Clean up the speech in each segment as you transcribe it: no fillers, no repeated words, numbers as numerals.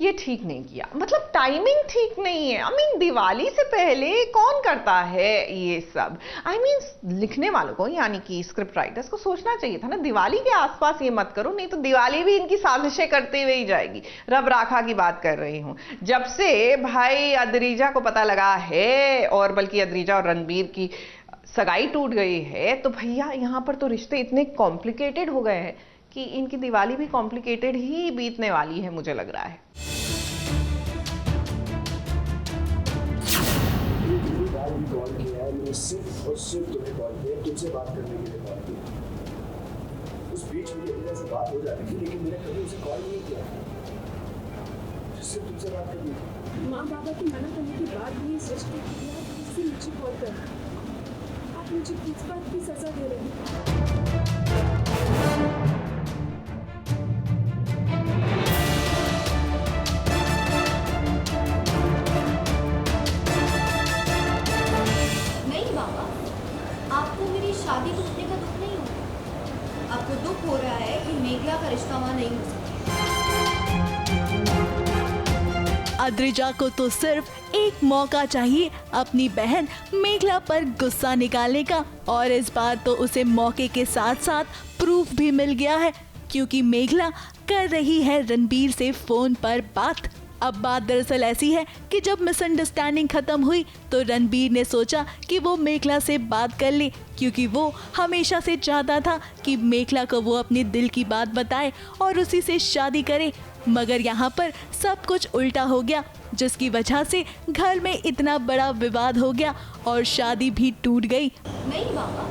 ये ठीक नहीं किया, मतलब टाइमिंग ठीक नहीं है। आई मीन दिवाली से पहले कौन करता है ये सब? आई मीन लिखने वालों को यानी कि स्क्रिप्ट राइटर्स को सोचना चाहिए था ना, दिवाली के आसपास ये मत करो, नहीं तो दिवाली भी इनकी साजिशें करते हुए ही जाएगी। रब राखा की बात कर रही हूँ। जब से भाई अद्रीजा को पता लगा है, और बल्कि अद्रीजा और रणबीर की सगाई टूट गई है, तो भैया यहाँ पर तो रिश्ते इतने कॉम्प्लिकेटेड हो गए हैं कि इनकी दिवाली भी कॉम्प्लिकेटेड ही बीतने वाली है, मुझे लग रहा है। सिर्फ और सिर्फ तुम्हें कॉल किया, तुमसे बात करने के लिए कॉल किया। उस बीच में मेरे से बात हो जाती थी, लेकिन मैंने कभी उसे कॉल नहीं किया, सिर्फ तुमसे बात करनी थी। माँ बाबा की मना करने के बाद भी इस रिश्ते के लिए इससे मुझे कॉल कर, आप मुझे किस बात की सजा दे रहे हैं? आपको मेरी शादी टूटने का दुख नहीं होगा, आपको दुख हो रहा है कि मेघला का रिश्ता वहाँ नहीं हो सकता। अद्रिजा को तो सिर्फ एक मौका चाहिए अपनी बहन मेघला पर गुस्सा निकालने का, और इस बार तो उसे मौके के साथ साथ प्रूफ भी मिल गया है, क्योंकि मेघला कर रही है रणबीर से फोन पर बात। अब बात दरअसल ऐसी है कि जब मिसअंडरस्टैंडिंग खत्म हुई तो रणबीर ने सोचा कि वो मेघला से बात कर ले, क्योंकि वो हमेशा से चाहता था कि मेघला को वो अपने दिल की बात बताए और उसी से शादी करे। मगर यहाँ पर सब कुछ उल्टा हो गया, जिसकी वजह से घर में इतना बड़ा विवाद हो गया और शादी भी टूट गई। नहीं बाबा,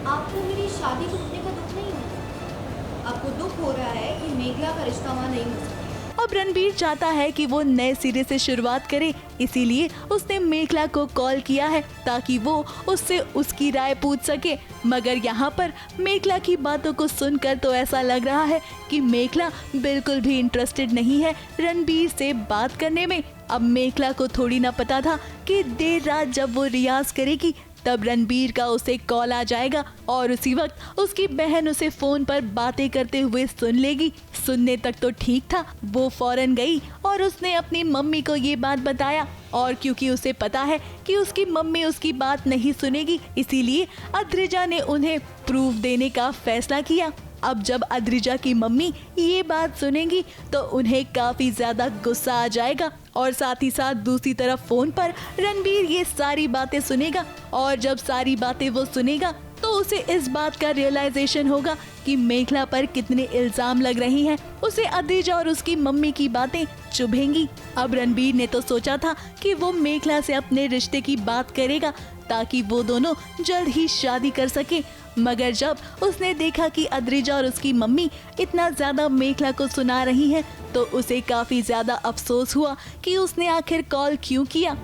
आपको मेरी शादी टूटने का दुख नहीं होगा, आपको दुख हो रहा है कि मेघला का रिश्ता वहाँ नहीं हो सकता। अब रणबीर चाहता है कि वो नए सिरे से शुरुआत करे, इसीलिए उसने मेघला को कॉल किया है ताकि वो उससे उसकी राय पूछ सके। मगर यहाँ पर मेघला की बातों को सुनकर तो ऐसा लग रहा है कि मेघला बिल्कुल भी इंटरेस्टेड नहीं है रणबीर से बात करने में। अब मेघला को थोड़ी ना पता था कि देर रात जब वो रियाज करेगी तब रणबीर का उसे कॉल आ जाएगा और उसी वक्त उसकी बहन उसे फोन पर बातें करते हुए सुन लेगी। सुनने तक तो ठीक था, वो फौरन गई और उसने अपनी मम्मी को ये बात बताया, और क्योंकि उसे पता है कि उसकी मम्मी उसकी बात नहीं सुनेगी, इसीलिए अद्रिजा ने उन्हें प्रूफ देने का फैसला किया। अब जब अद्रिजा की मम्मी ये बात सुनेंगी तो उन्हें काफी ज्यादा गुस्सा आ जाएगा, और साथ ही साथ दूसरी तरफ फोन पर रणबीर ये सारी बातें सुनेगा, और जब सारी बातें वो सुनेगा तो उसे इस बात का रियलाइजेशन होगा कि मेघला पर कितने इल्जाम लग रही हैं। उसे अद्रिजा और उसकी मम्मी की बातें चुभेंगी। अब रणबीर ने तो सोचा था कि वो मेघला से अपने रिश्ते की बात करेगा ताकि वो दोनों जल्द ही शादी कर सके, मगर जब उसने देखा कि अद्रिजा और उसकी मम्मी इतना ज्यादा मेघला को सुना रही हैं, तो उसे काफी ज्यादा अफसोस हुआ कि उसने आखिर कॉल क्यों किया।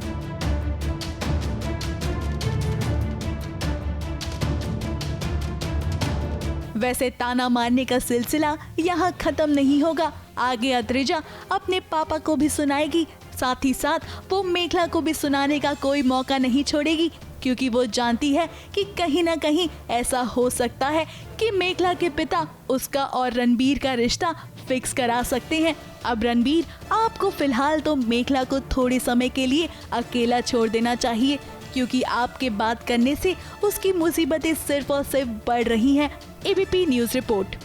वैसे ताना मारने का सिलसिला यहाँ खत्म नहीं होगा। आगे अद्रिजा अपने पापा को भी सुनाएगी, साथ ही साथ वो मेघला को भी सुनाने का कोई मौका नहीं छोड़ेगी, क्योंकि वो जानती है कि कहीं ना कहीं ऐसा हो सकता है कि मेघला के पिता उसका और रणबीर का रिश्ता फिक्स करा सकते हैं। अब रणबीर, आपको फिलहाल तो मेघला को थोड़े समय के लिए अकेला छोड़ देना चाहिए, क्योंकि आपके बात करने से उसकी मुसीबतें सिर्फ और सिर्फ बढ़ रही हैं। ABP news report.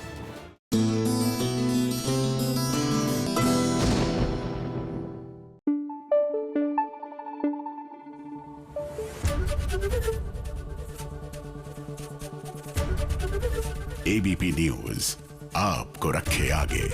ABP news आपको रखे आगे।